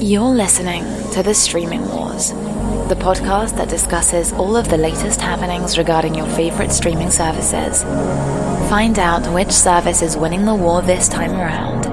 You're listening to The Streaming Wars, the podcast that discusses all of the latest happenings regarding your favorite streaming services. Find out which service is winning the war this time around.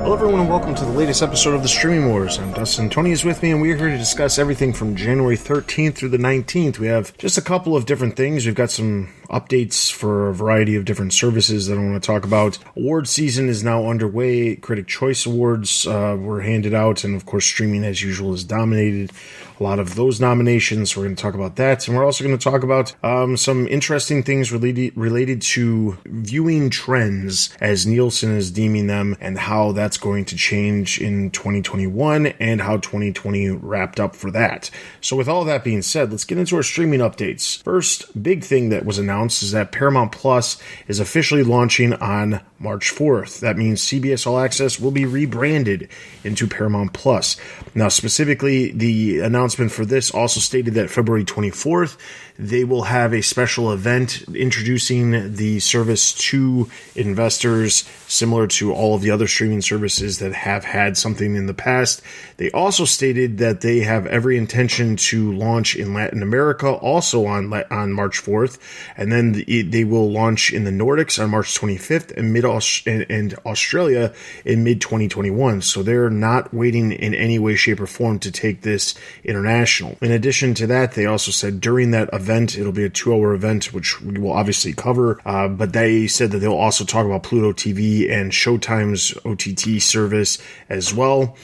Hello everyone and welcome to the latest episode of The Streaming Wars. I'm Dustin. Tony is with me and we're here to discuss everything from January 13th through the 19th. We have just a couple of different things. We've got some updates for a variety of different services that I want to talk about. Award season is now underway. Critic Choice Awards were handed out, and of course streaming as usual has dominated a lot of those nominations. We're going to talk about that, and we're also going to talk about some interesting things related to viewing trends as Nielsen is deeming them, and how that's going to change in 2021 and how 2020 wrapped up for that. So with all that being said, let's get into our streaming updates. First big thing that was announced is that Paramount Plus is officially launching on March 4th. That means CBS All Access will be rebranded into Paramount Plus. Now, specifically, the announcement for this also stated that February 24th, they will have a special event introducing the service to investors, similar to all of the other streaming services that have had something in the past. They also stated that they have every intention to launch in Latin America also on March 4th, and then they will launch in the Nordics on March 25th and Australia in mid-2021. So they're not waiting in any way, shape, or form to take this international. In addition to that, they also said during that event, it'll be a 2-hour event, which we will obviously cover, but they said that they'll also talk about Pluto TV and Showtime's OTT service as well.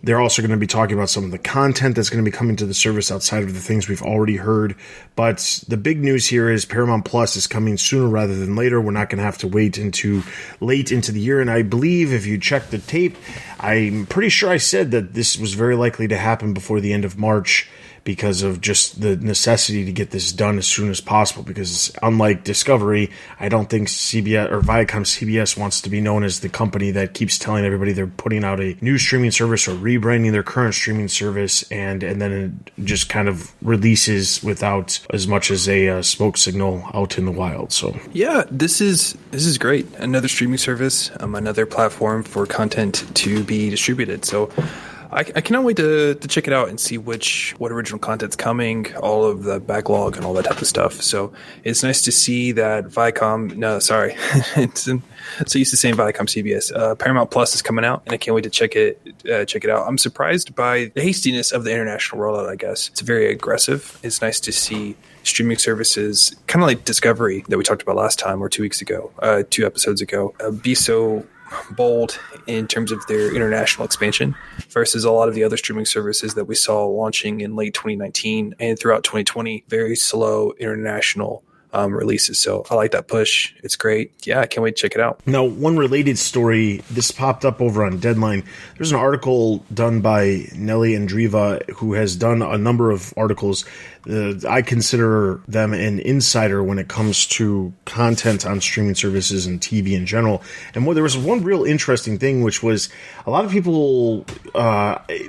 They're also going to be talking about some of the content that's going to be coming to the service outside of the things we've already heard. But the big news here is Paramount Plus is coming sooner rather than later. We're not going to have to wait into late into the year. And I believe if you check the tape, I'm pretty sure I said that this was very likely to happen before the end of March, because of just the necessity to get this done as soon as possible. Because unlike Discovery, I don't think CBS or Viacom CBS wants to be known as the company that keeps telling everybody they're putting out a new streaming service or rebranding their current streaming service, and then it just kind of releases without as much as a smoke signal out in the wild. So yeah, this is great. Another streaming service, another platform for content to be distributed. So I cannot wait to check it out and see what original content's coming, all of the backlog and all that type of stuff. So it's nice to see that Viacom, no, sorry, so used to saying Viacom CBS, Paramount Plus is coming out, and I can't wait to check it out. I'm surprised by the hastiness of the international rollout, I guess. It's very aggressive. It's nice to see streaming services, kind of like Discovery that we talked about last time or 2 weeks ago, 2 episodes ago, be so bold in terms of their international expansion versus a lot of the other streaming services that we saw launching in late 2019 and throughout 2020, very slow international releases. So I like that push. It's great. Yeah, I can't wait to check it out. Now, one related story, this popped up over on Deadline. There's an article done by Nelly Andriva, who has done a number of articles. I consider them an insider when it comes to content on streaming services and TV in general. And there was one real interesting thing, which was a lot of people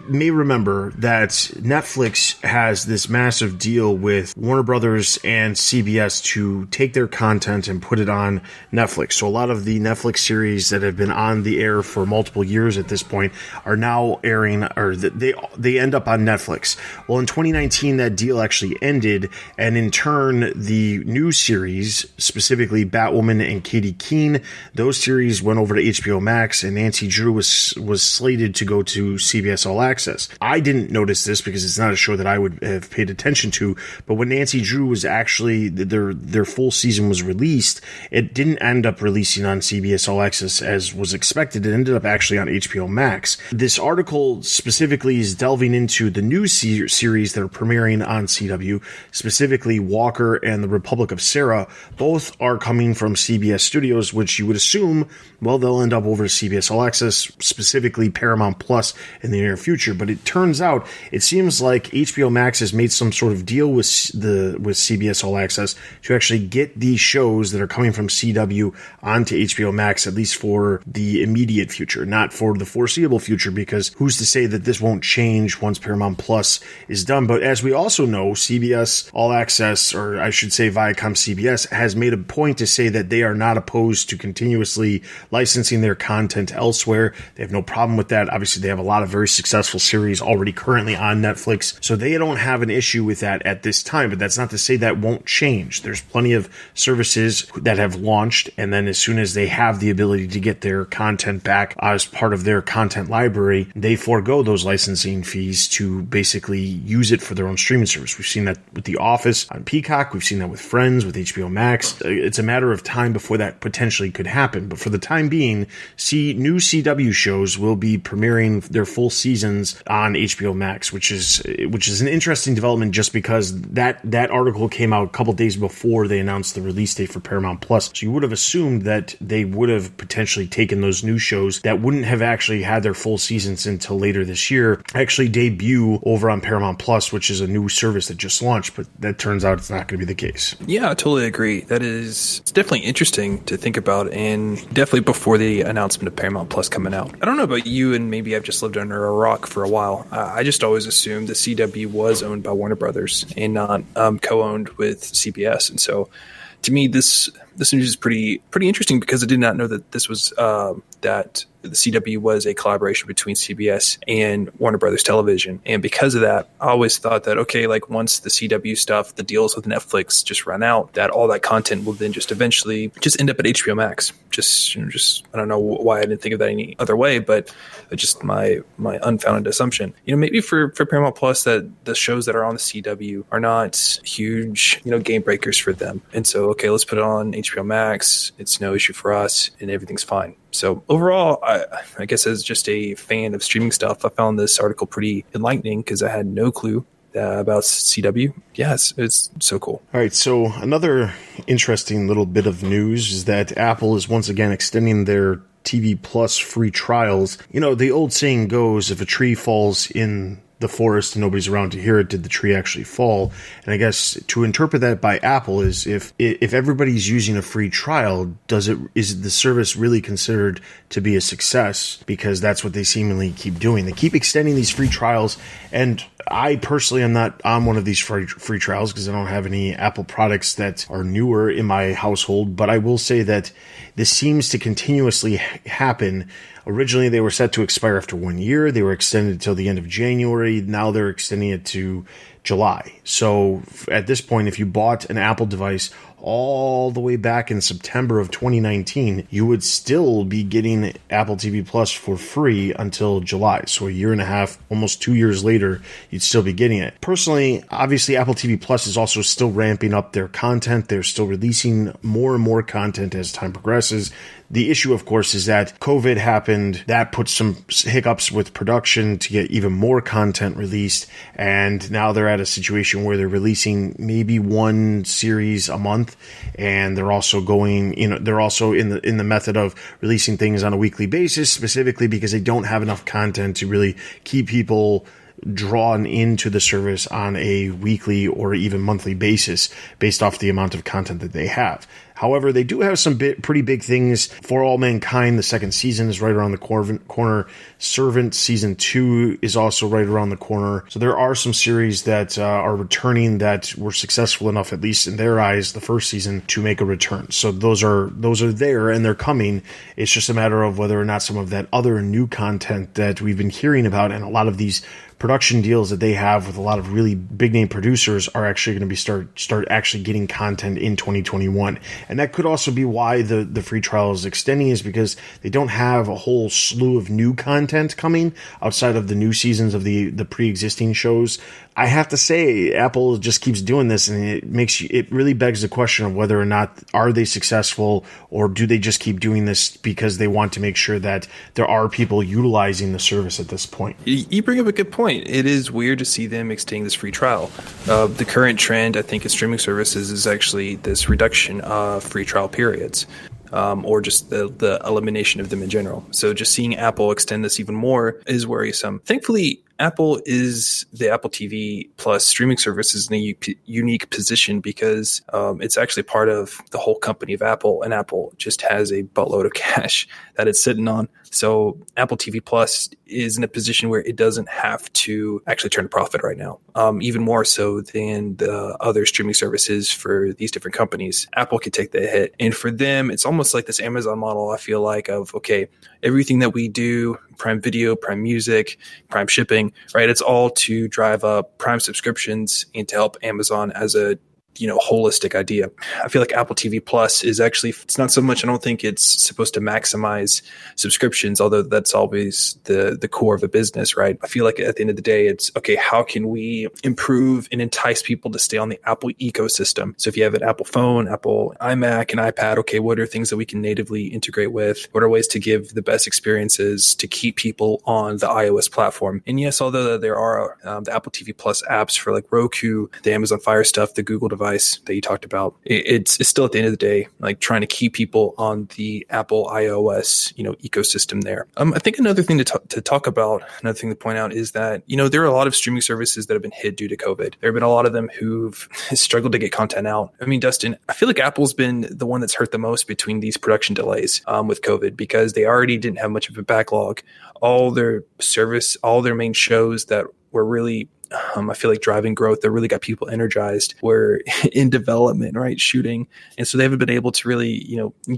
may remember that Netflix has this massive deal with Warner Brothers and CBS to take their content and put it on Netflix. So a lot of the Netflix series that have been on the air for multiple years at this point are now airing, or they end up on Netflix. Well, in 2019, that deal actually ended, and in turn, the new series, specifically Batwoman and Katie Keene, those series went over to HBO Max, and Nancy Drew was slated to go to CBS All Access. I didn't notice this because it's not a show that I would have paid attention to, but when Nancy Drew was actually, their full season was released, it didn't end up releasing on CBS All Access as was expected. It ended up actually on HBO Max. This article specifically is delving into the new series that are premiering on CW, specifically Walker and the Republic of Sarah. Both are coming from CBS Studios, which you would assume, well, they'll end up over to CBS All Access, specifically Paramount Plus in the near future. But it turns out, it seems like HBO Max has made some sort of deal with CBS All Access to actually get these shows that are coming from CW onto HBO Max, at least for the immediate future, not for the foreseeable future, because who's to say that this won't change once Paramount Plus is done. But as we also know, CBS All Access, or I should say Viacom CBS, has made a point to say that they are not opposed to continuously licensing their content elsewhere. They have no problem with that. Obviously, they have a lot of very successful series already currently on Netflix, so they don't have an issue with that at this time, but that's not to say that won't change. There's plenty of services that have launched, and then as soon as they have the ability to get their content back as part of their content library, they forego those licensing fees to basically use it for their own streaming service. We've seen that with The Office on Peacock. We've seen that with Friends, with HBO Max. It's a matter of time before that potentially could happen. But for the time being, new CW shows will be premiering their full seasons on HBO Max, which is an interesting development just because that article came out a couple days before they announced the release date for Paramount Plus. So you would have assumed that they would have potentially taken those new shows that wouldn't have actually had their full seasons until later this year, actually debut over on Paramount Plus, which is a new service that just launched, but that turns out it's not going to be the case. Yeah, I totally agree. It's definitely interesting to think about, and definitely before the announcement of Paramount Plus coming out. I don't know about you, and maybe I've just lived under a rock for a while. I just always assumed the CW was owned by Warner Brothers and not co-owned with CBS, and so to me, this news is pretty interesting because I did not know that this was that the CW was a collaboration between CBS and Warner Brothers Television. And because of that, I always thought that, okay, like once the CW stuff, the deals with Netflix just run out, that all that content will then just eventually just end up at HBO Max. Just I don't know why I didn't think of that any other way, but just my unfounded assumption. Maybe for Paramount Plus that the shows that are on the CW are not huge, game breakers for them. And so, okay, let's put it on HBO Max. It's no issue for us and everything's fine. So overall, I guess as just a fan of streaming stuff, I found this article pretty enlightening because I had no clue about CW. Yes, it's so cool. All right, so another interesting little bit of news is that Apple is once again extending their TV Plus free trials. The old saying goes, if a tree falls in the forest and nobody's around to hear it, did the tree actually fall? And I guess to interpret that by Apple is if everybody's using a free trial, is the service really considered to be a success? Because that's what they seemingly keep doing. They keep extending these free trials, and I personally am not on one of these free trials because I don't have any Apple products that are newer in my household, but I will say that this seems to continuously happen. Originally, they were set to expire after 1 year. They were extended until the end of January. Now they're extending it to July. So at this point, if you bought an Apple device all the way back in September of 2019, you would still be getting Apple TV Plus for free until July. So a year and a half, almost 2 years later, you'd still be getting it. Personally, obviously, Apple TV Plus is also still ramping up their content. They're still releasing more and more content as time progresses. The issue, of course, is that COVID happened. That put some hiccups with production to get even more content released. And now they're at a situation where they're releasing maybe one series a month. And they're also they're also in the method of releasing things on a weekly basis, specifically because they don't have enough content to really keep people drawn into the service on a weekly or even monthly basis based off the amount of content that they have. However, they do have some pretty big things. For All Mankind, the second season is right around the corner. Servant Season 2 is also right around the corner. So there are some series that are returning that were successful enough, at least in their eyes, the first season, to make a return. So those are there and they're coming. It's just a matter of whether or not some of that other new content that we've been hearing about and a lot of these production deals that they have with a lot of really big name producers are actually going to be start actually getting content in 2021. And that could also be why the free trial is extending, is because they don't have a whole slew of new content coming outside of the new seasons of the pre-existing shows. I have to say, Apple just keeps doing this, and it really begs the question of whether or not are they successful, or do they just keep doing this because they want to make sure that there are people utilizing the service at this point. You bring up a good point. It is weird to see them extending this free trial. The current trend, I think, in streaming services is actually this reduction of free trial periods. Or just the elimination of them in general. So just seeing Apple extend this even more is worrisome. Thankfully, Apple is the Apple TV Plus streaming service is in a unique position because it's actually part of the whole company of Apple, and Apple just has a buttload of cash that it's sitting on. So Apple TV Plus is in a position where it doesn't have to actually turn a profit right now, even more so than the other streaming services for these different companies. Apple could take the hit. And for them, it's almost like this Amazon model, I feel like, of, okay, everything that we do, Prime Video, Prime Music, Prime Shipping, right? It's all to drive up Prime subscriptions and to help Amazon as a holistic idea. I feel like Apple TV Plus is actually, it's not so much, I don't think it's supposed to maximize subscriptions, although that's always the core of a business, right? I feel like at the end of the day, it's, okay, how can we improve and entice people to stay on the Apple ecosystem? So if you have an Apple phone, Apple iMac, and iPad, okay, what are things that we can natively integrate with? What are ways to give the best experiences to keep people on the iOS platform? And yes, although there are the Apple TV Plus apps for like Roku, the Amazon Fire stuff, the Google device that you talked about, it's still at the end of the day like trying to keep people on the Apple iOS ecosystem there. I think another thing to talk about, another thing to point out is that there are a lot of streaming services that have been hit due to COVID. There have been a lot of them who've struggled to get content out. I mean, Dustin, I feel like Apple's been the one that's hurt the most between these production delays with COVID, because they already didn't have much of a backlog. All their main shows that were really I feel like driving growth that really got people energized were in development, right? Shooting. And so they haven't been able to really,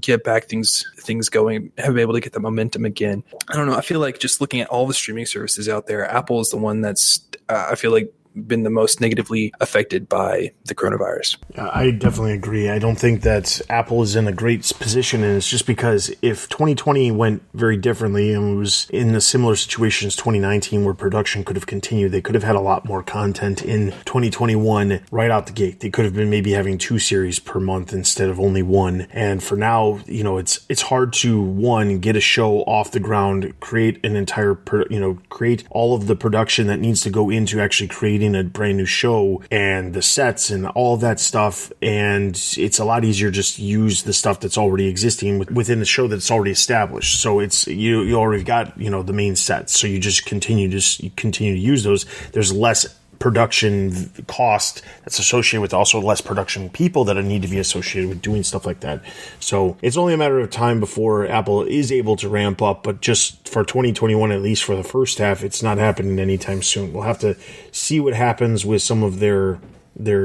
get back things going, have been able to get the momentum again. I don't know. I feel like just looking at all the streaming services out there, Apple is the one that's, I feel like, been the most negatively affected by the coronavirus. I definitely agree. I don't think that Apple is in a great position, and it's just because if 2020 went very differently and was in a similar situation as 2019 where production could have continued, they could have had a lot more content in 2021 right out the gate. They could have been maybe having 2 series per month instead of only 1. And for now, it's hard to, one, get a show off the ground, create an entire, create all of the production that needs to go into actually creating a brand new show and the sets and all of that stuff. And it's a lot easier just to use the stuff that's already existing within the show that's already established. So it's, you already got, the main sets. So you just continue to use those. There's less production cost that's associated with, also less production people that need to be associated with doing stuff like that. So it's only a matter of time before Apple is able to ramp up, but just for 2021, at least for the first half, it's not happening anytime soon. We'll have to see what happens with some of their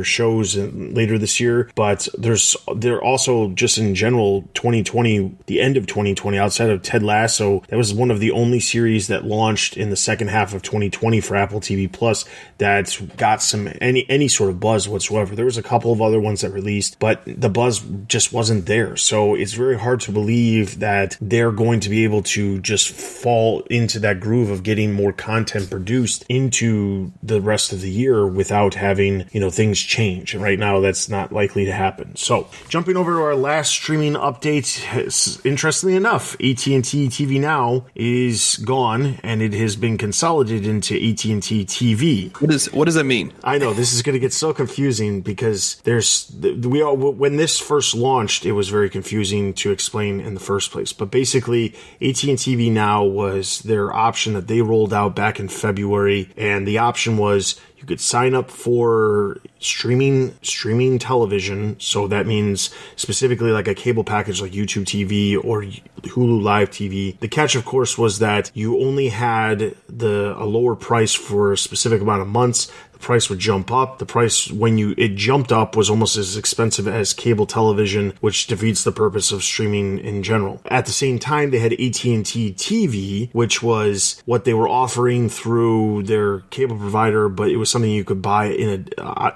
shows later this year, but they're also just in general 2020, the end of 2020, outside of Ted Lasso, that was one of the only series that launched in the second half of 2020 for Apple TV Plus that got any sort of buzz whatsoever. There was a couple of other ones that released, but the buzz just wasn't there. So it's very hard to believe that they're going to be able to just fall into that groove of getting more content produced into the rest of the year without having, things change. And right now, that's not likely to happen. So, jumping over to our last streaming update, interestingly enough, at&t TV Now is gone, and it has been consolidated into at&t TV. What does that mean? I know this is going to get so confusing because when this first launched, it was very confusing to explain in the first place. But basically, at&t TV Now was their option that they rolled out back in February, and the option was you could sign up for streaming television. So that means specifically like a cable package like YouTube TV or Hulu Live TV. The catch, of course, was that you only had a lower price for a specific amount of months. The price would jump up. The price when it jumped up was almost as expensive as cable television, which defeats the purpose of streaming in general. At the same time, they had at&t TV, which was what they were offering through their cable provider, but it was something you could buy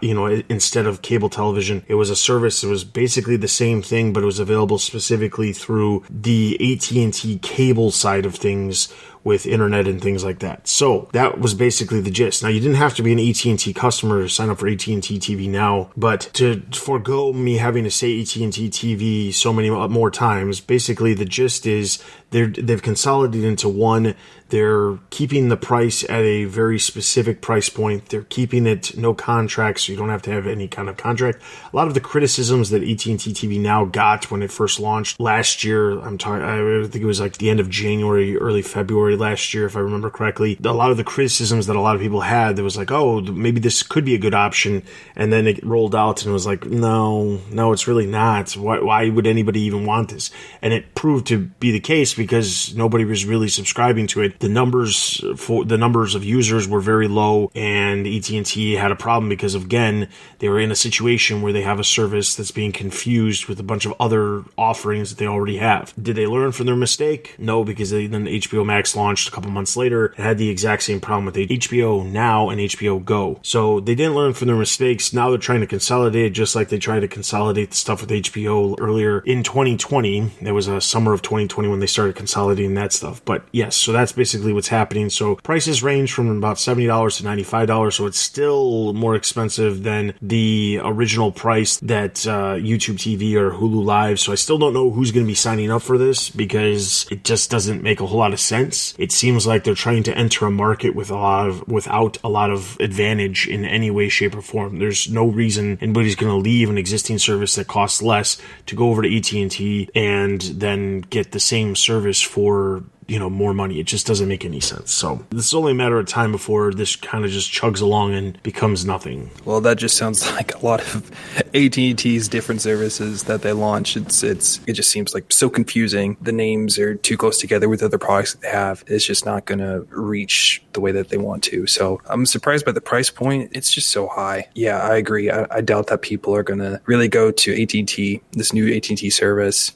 instead of cable television. It was a service. It was basically the same thing, but it was available specifically through the at&t cable side of things, with internet and things like that. So that was basically the gist. Now, you didn't have to be an at&t customer to sign up for at&t TV Now, but to forego me having to say at&t TV so many more times, basically the gist is they've consolidated into one. They're keeping the price at a very specific price point. They're keeping it no contract, so you don't have to have any kind of contract. A lot of the criticisms that AT&T TV Now got when it first launched last year, I think it was like the end of January, early February last year, if I remember correctly. A lot of the criticisms that a lot of people had, there was like, oh, maybe this could be a good option. And then it rolled out and it was like, no, it's really not. Why would anybody even want this? And it proved to be the case because nobody was really subscribing to it. The numbers of users were very low, and AT&T had a problem because, again, they were in a situation where they have a service that's being confused with a bunch of other offerings that they already have. Did they learn from their mistake? No, because then HBO Max launched a couple months later and had the exact same problem with HBO Now and HBO Go. So they didn't learn from their mistakes. Now they're trying to consolidate, just like they tried to consolidate the stuff with HBO earlier in 2020. There was a summer of 2020 when they started consolidating that stuff. But yes, so that's basically what's happening. So prices range from about $70 to $95, so it's still more expensive than the original price that YouTube TV or Hulu Live. So I still don't know who's going to be signing up for this because it just doesn't make a whole lot of sense. It seems like they're trying to enter a market without a lot of advantage in any way, shape, or form. There's no reason anybody's going to leave an existing service that costs less to go over to AT&T and then get the same service for more money. It just doesn't make any sense. So this is only a matter of time before this kind of just chugs along and becomes nothing. Well, that just sounds like a lot of AT&T's different services that they launch. It just seems like so confusing. The names are too close together with other products that they have. It's just not going to reach the way that they want to. So I'm surprised by the price point. It's just so high. Yeah, I agree. I doubt that people are going to really go to AT&T, this new AT&T service,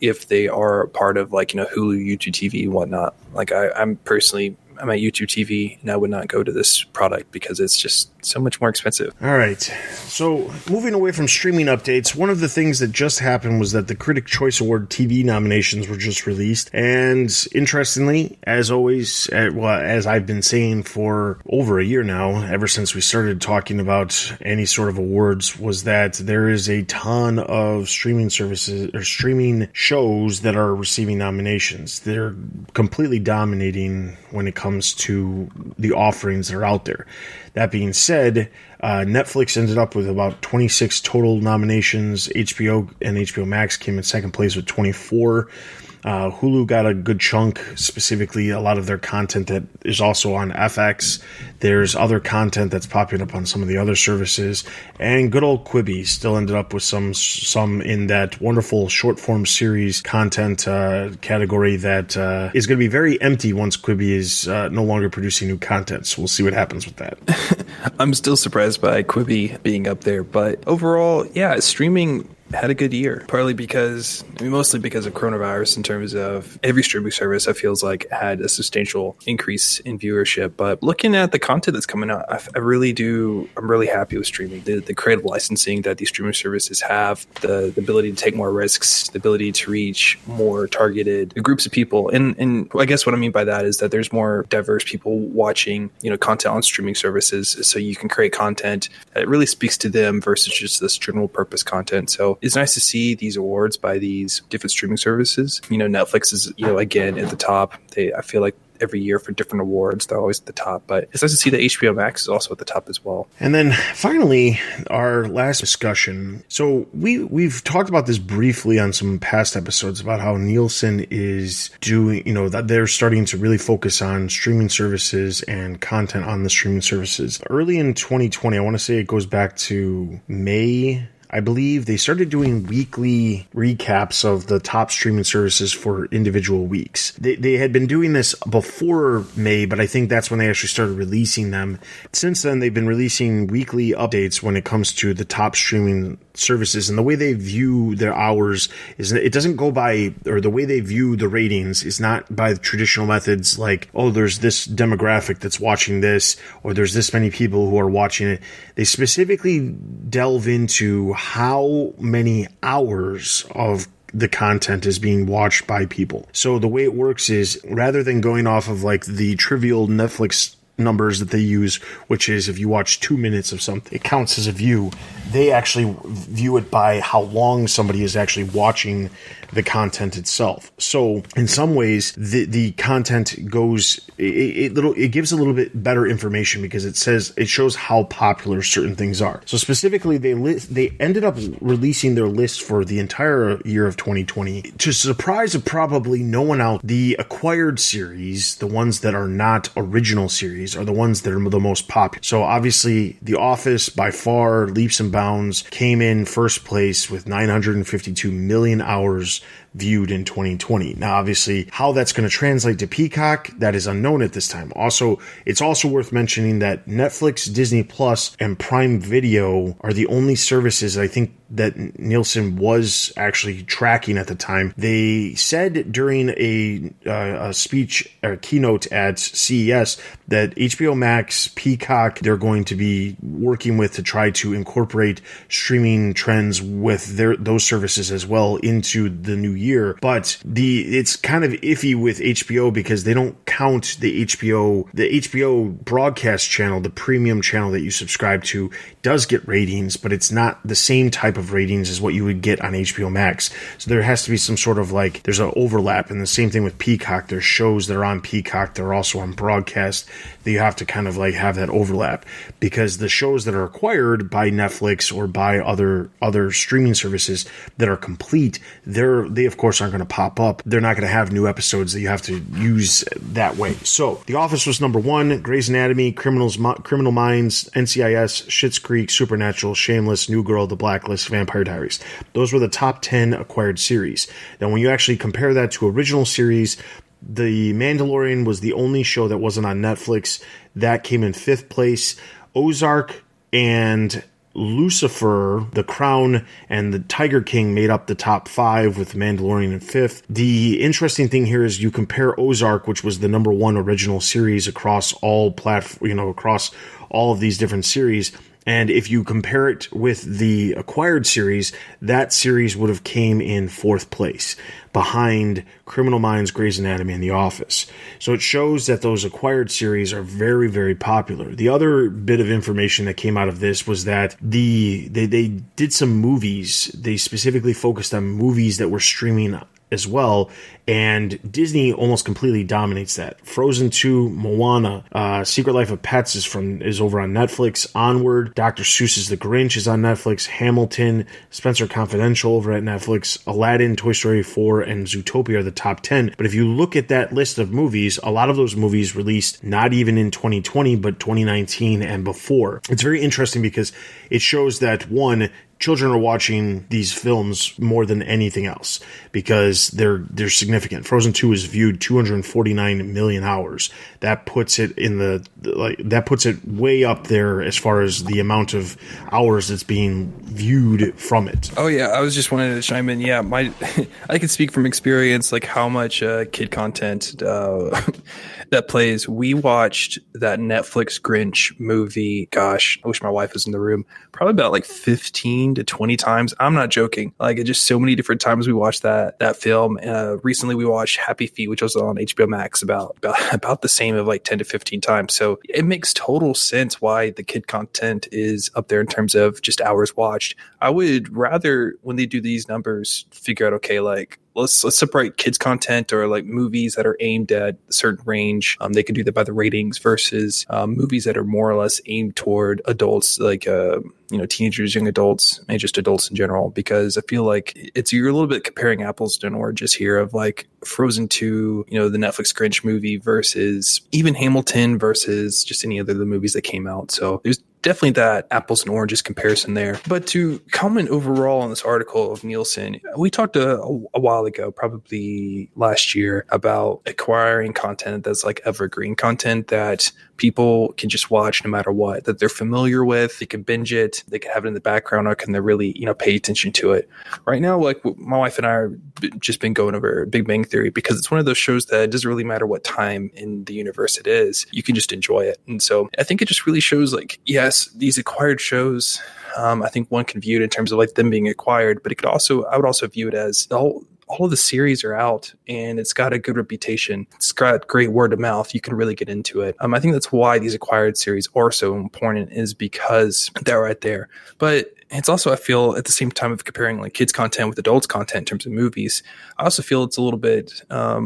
if they are part of Hulu, YouTube TV, and whatnot. I'm at YouTube TV and I would not go to this product because it's just so much more expensive. All right. So moving away from streaming updates, one of the things that just happened was that the Critic Choice Award TV nominations were just released. And interestingly, as always, as I've been saying for over a year now, ever since we started talking about any sort of awards, was that there is a ton of streaming services or streaming shows that are receiving nominations. They're completely dominating when it comes to the offerings that are out there. That being said, Netflix ended up with about 26 total nominations. HBO and HBO Max came in second place with 24. Hulu got a good chunk, specifically a lot of their content that is also on FX. There's other content that's popping up on some of the other services. And good old Quibi still ended up with some in that wonderful short-form series content category that is going to be very empty once Quibi is no longer producing new content. So we'll see what happens with that. I'm still surprised by Quibi being up there. But overall, yeah, streaming had a good year, partly mostly because of coronavirus. In terms of every streaming service, I feels like had a substantial increase in viewership. But looking at the content that's coming out, I'm really happy with streaming. The creative licensing that these streaming services have, the ability to take more risks, the ability to reach more targeted groups of people. And I guess what I mean by that is that there's more diverse people watching, content on streaming services. So you can create content that really speaks to them versus just this general purpose content. So it's nice to see these awards by these different streaming services. Netflix is, again, at the top. I feel like every year for different awards, they're always at the top. But it's nice to see that HBO Max is also at the top as well. And then finally, our last discussion. So we've talked about this briefly on some past episodes about how Nielsen is doing, that they're starting to really focus on streaming services and content on the streaming services. Early in 2020, I want to say it goes back to May, I believe, they started doing weekly recaps of the top streaming services for individual weeks. They had been doing this before May, but I think that's when they actually started releasing them. Since then, they've been releasing weekly updates when it comes to the top streaming services, and the way they view their hours is it doesn't go by, or the way they view the ratings is not by the traditional methods like, oh, there's this demographic that's watching this, or there's this many people who are watching it. They specifically delve into how many hours of the content is being watched by people. So the way it works is, rather than going off of like the trivial Netflix numbers that they use, which is if you watch 2 minutes of something, it counts as a view. They actually view it by how long somebody is actually watching the content itself. So in some ways, the content goes, it gives a little bit better information because it shows how popular certain things are. So specifically, they ended up releasing their list for the entire year of 2020. To surprise of probably no one out, the acquired series, the ones that are not original series, are the ones that are the most popular. So obviously, The Office, by far, leaps and bounds, came in first place with 952 million hours viewed in 2020. Now, obviously, how that's going to translate to Peacock, that is unknown at this time. Also, it's also worth mentioning that Netflix, Disney Plus, and Prime Video are the only services I think that Nielsen was actually tracking at the time. They said during a speech or keynote at CES that HBO Max, Peacock, they're going to be working with to try to incorporate streaming trends with those services as well into the new year. But it's kind of iffy with HBO because they don't count the HBO broadcast channel, the premium channel that you subscribe to, does get ratings, but it's not the same type of ratings as what you would get on HBO Max. So there has to be some sort of there's an overlap. And the same thing with Peacock. There's shows that are on Peacock that are also on broadcast that you have to kind of have that overlap, because the shows that are acquired by Netflix or by other streaming services that are complete, they of course aren't going to pop up. They're not going to have new episodes that you have to use that way. So The Office was number 1, Grey's Anatomy, Criminal Minds, NCIS, Schitt's Creek, Supernatural, Shameless, New Girl, The Blacklist, Vampire Diaries. Those were the top 10 acquired series. Now, when you actually compare that to original series, The Mandalorian was the only show that wasn't on Netflix. That came in 5th place. Ozark and Lucifer, The Crown, and The Tiger King made up the top 5, with Mandalorian in 5th. The interesting thing here is you compare Ozark, which was the number 1 original series across all across all of these different series. And if you compare it with the acquired series, that series would have came in 4th place behind Criminal Minds, Grey's Anatomy, and The Office. So it shows that those acquired series are very, very popular. The other bit of information that came out of this was that they did some movies. They specifically focused on movies that were streaming as well, and Disney almost completely dominates that. Frozen 2, Moana, Secret Life of Pets is over on Netflix. Onward, Dr. Seuss's The Grinch is on Netflix. Hamilton, Spencer Confidential over at Netflix. Aladdin, Toy Story 4, and Zootopia are the top 10. But if you look at that list of movies, a lot of those movies released not even in 2020, but 2019 and before. It's very interesting because it shows that, one, children are watching these films more than anything else because they're significant. Frozen 2 is viewed 249 million hours. That puts it that puts it way up there as far as the amount of hours that's being viewed from it. Oh yeah, I was just wanting to chime in. Yeah, I can speak from experience, how much kid content that plays. We watched that Netflix Grinch movie. Gosh, I wish my wife was in the room. Probably about 15 to 20 times. I'm not joking. It just so many different times we watched that film. Recently we watched Happy Feet, which was on HBO Max, about the same of 10 to 15 times. So it makes total sense why the kid content is up there in terms of just hours watched. I would rather, when they do these numbers, figure out, okay, let's separate kids content or movies that are aimed at a certain range. They can do that by the ratings versus movies that are more or less aimed toward adults, teenagers, young adults, and just adults in general. Because I feel like you're a little bit comparing apples to oranges here of Frozen 2, the Netflix Grinch movie versus even Hamilton versus just any other of the movies that came out. So there's definitely that apples and oranges comparison there. But to comment overall on this article of Nielsen, we talked a while ago, probably last year, about acquiring content that's evergreen content that people can just watch no matter what, that they're familiar with. They can binge it, they can have it in the background, or can they really, pay attention to it? Right now, my wife and I are just been going over Big Bang Theory because it's one of those shows that it doesn't really matter what time in the universe it is. You can just enjoy it. And so I think it just really shows yes, these acquired shows, I think one can view it in terms of them being acquired, but I would also view it as the all of the series are out and it's got a good reputation. It's got great word of mouth. You can really get into it. I think that's why these acquired series are so important, is because they're right there. But it's also, I feel, at the same time of comparing like kids content with adults content in terms of movies, I also feel it's a little bit, I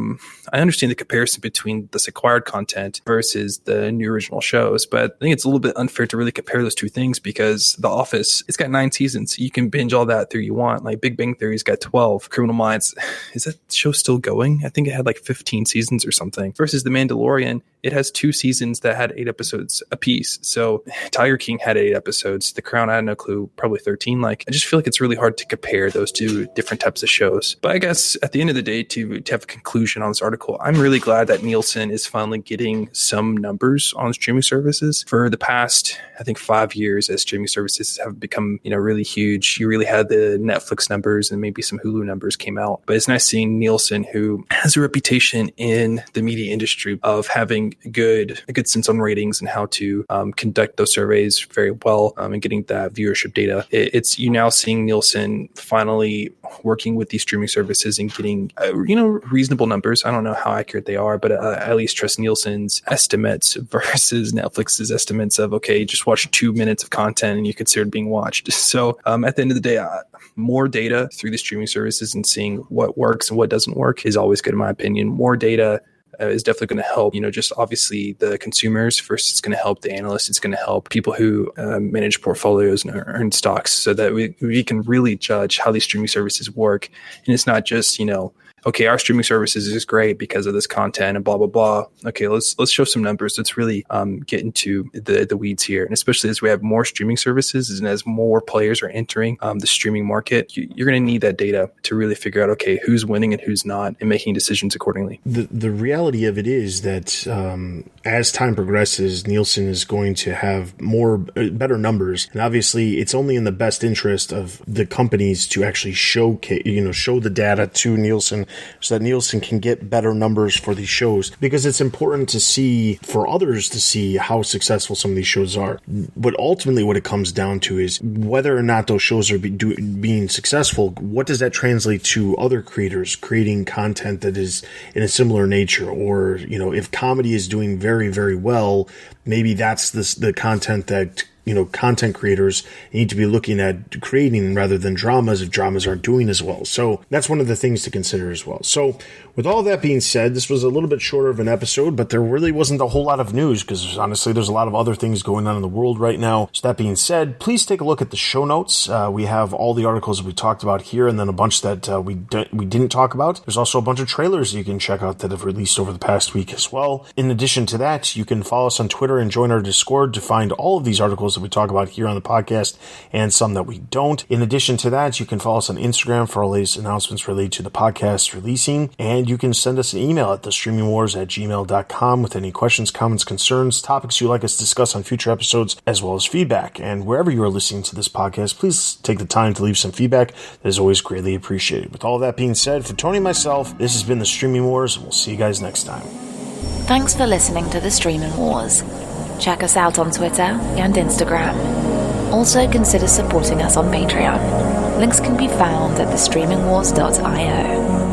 understand the comparison between this acquired content versus the new original shows, but I think it's a little bit unfair to really compare those two things, because The Office, it's got 9 seasons. You can binge all that through you want. Like Big Bang Theory's got 12. Criminal Minds, is that show still going? I think it had like 15 seasons or something. Versus The Mandalorian, it has 2 seasons that had 8 episodes apiece. So Tiger King had 8 episodes. The Crown, I had no clue, probably 13. Like, I just feel like it's really hard to compare those two different types of shows. But I guess at the end of the day, to have a conclusion on this article, I'm really glad that Nielsen is finally getting some numbers on streaming services. For the past, I think 5 years, as streaming services have become, really huge, you really had the Netflix numbers and maybe some Hulu numbers came out. But it's nice seeing Nielsen, who has a reputation in the media industry of having a good sense on ratings and how to conduct those surveys very well, and getting that viewership data. It's you now seeing Nielsen finally working with these streaming services and getting reasonable numbers. I don't know how accurate they are, but I at least trust Nielsen's estimates versus Netflix's estimates of, okay, just watch 2 minutes of content and you consider it being watched. So at the end of the day, more data through the streaming services and seeing what works and what doesn't work is always good, in my opinion. More data is definitely going to help, just obviously the consumers. First, it's going to help the analysts. It's going to help people who manage portfolios and earn stocks, so that we can really judge how these streaming services work. And it's not just, okay, our streaming services is great because of this content and blah, blah, blah. Okay, let's show some numbers. Let's really get into the weeds here. And especially as we have more streaming services and as more players are entering the streaming market, you're going to need that data to really figure out, okay, who's winning and who's not, and making decisions accordingly. The reality of it is that as time progresses, Nielsen is going to have better numbers. And obviously, it's only in the best interest of the companies to actually show the data to Nielsen, so that Nielsen can get better numbers for these shows, because it's important for others to see how successful some of these shows are. But ultimately what it comes down to is whether or not those shows are being successful. What does that translate to other creators creating content that is in a similar nature? Or, if comedy is doing very, very well, maybe that's the content that content creators need to be looking at creating, rather than dramas, if dramas aren't doing as well. So that's one of the things to consider as well. So with all that being said, this was a little bit shorter of an episode, but there really wasn't a whole lot of news, because honestly, there's a lot of other things going on in the world right now. So that being said, please take a look at the show notes. We have all the articles that we talked about here, and then a bunch that we didn't talk about. There's also a bunch of trailers you can check out that have released over the past week as well. In addition to that, you can follow us on Twitter and join our Discord to find all of these articles that we talk about here on the podcast, and some that we don't. In addition to that, you can follow us on Instagram for our latest announcements related to the podcast releasing, and you can send us an email at thestreamingwars@gmail.com with any questions, comments, concerns, topics you'd like us to discuss on future episodes, as well as feedback. And wherever you are listening to this podcast, please take the time to leave some feedback. That is always greatly appreciated. With all that being said, for Tony and myself, this has been the Streaming Wars, and we'll see you guys next time. Thanks for listening to the Streaming Wars. Check us out on Twitter and Instagram. Also consider supporting us on Patreon. Links can be found at thestreamingwars.io.